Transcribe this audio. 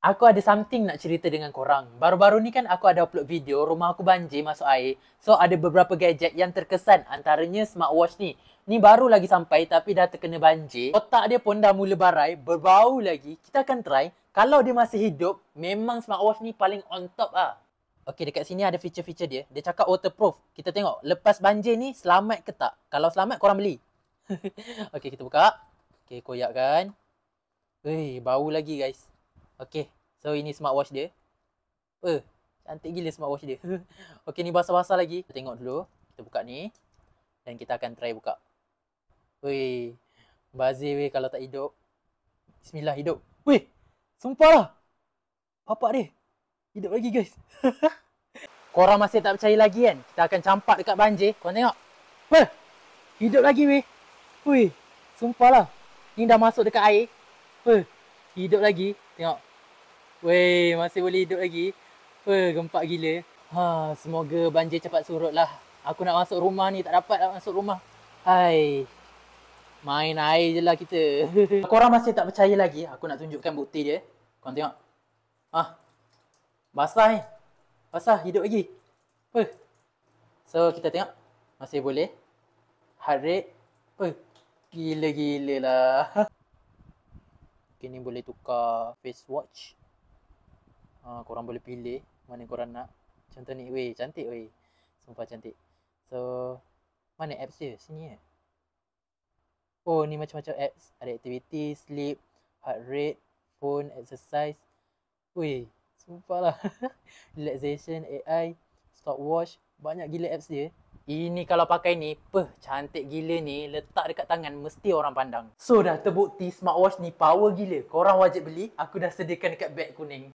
Aku ada something nak cerita dengan korang. Baru-baru ni kan aku ada upload video rumah aku banjir masuk air. So ada beberapa gadget yang terkesan, antaranya smartwatch ni. Ni baru lagi sampai tapi dah terkena banjir. Otak dia pun dah mula barai, berbau lagi. Kita akan try. Kalau dia masih hidup, memang smartwatch ni paling on top lah. Okay, dekat sini ada feature-feature dia. Dia cakap waterproof. Kita tengok lepas banjir ni selamat ke tak. Kalau selamat korang beli. Okay, kita buka. Okay, koyakkan. Weh, bau lagi guys. Okay, so ini smartwatch dia. Cantik gila smartwatch dia. Okay, ni basah-basah lagi. Kita tengok dulu. Kita buka ni. Dan kita akan try buka. Weh, bazir weh kalau tak hidup. Bismillah, hidup. Weh, sumpah lah. Bapak dia. Hidup lagi guys. Korang masih tak percaya lagi kan? Kita akan campak dekat banjir. Korang tengok. Weh, hidup lagi weh. Weh, sumpah lah. Ni dah masuk dekat air. Weh, hidup lagi. Tengok. Weh, masih boleh hidup lagi. Gempak gila. Semoga banjir cepat surut lah. Aku nak masuk rumah ni, tak dapat nak masuk rumah. Hai. Main air je lah kita. Korang masih tak percaya lagi, aku nak tunjukkan bukti dia. Korang tengok. Basah ni. Basah, hidup lagi. So, kita tengok. Masih boleh. Heart rate. Gila-gila lah. Okay, ni boleh tukar face watch. Korang boleh pilih mana korang nak. Contoh ni, weh, cantik weh. Sumpah cantik. So, mana apps dia? Sini Oh, ni macam-macam apps. Ada activity, sleep, heart rate, phone, exercise. Weh, sumpah lah. Relaxation, AI, stopwatch. Banyak gila apps dia. Ini kalau pakai ni, cantik gila ni. Letak dekat tangan, mesti orang pandang. So, dah terbukti smartwatch ni power gila. Korang wajib beli. Aku dah sediakan dekat beg kuning.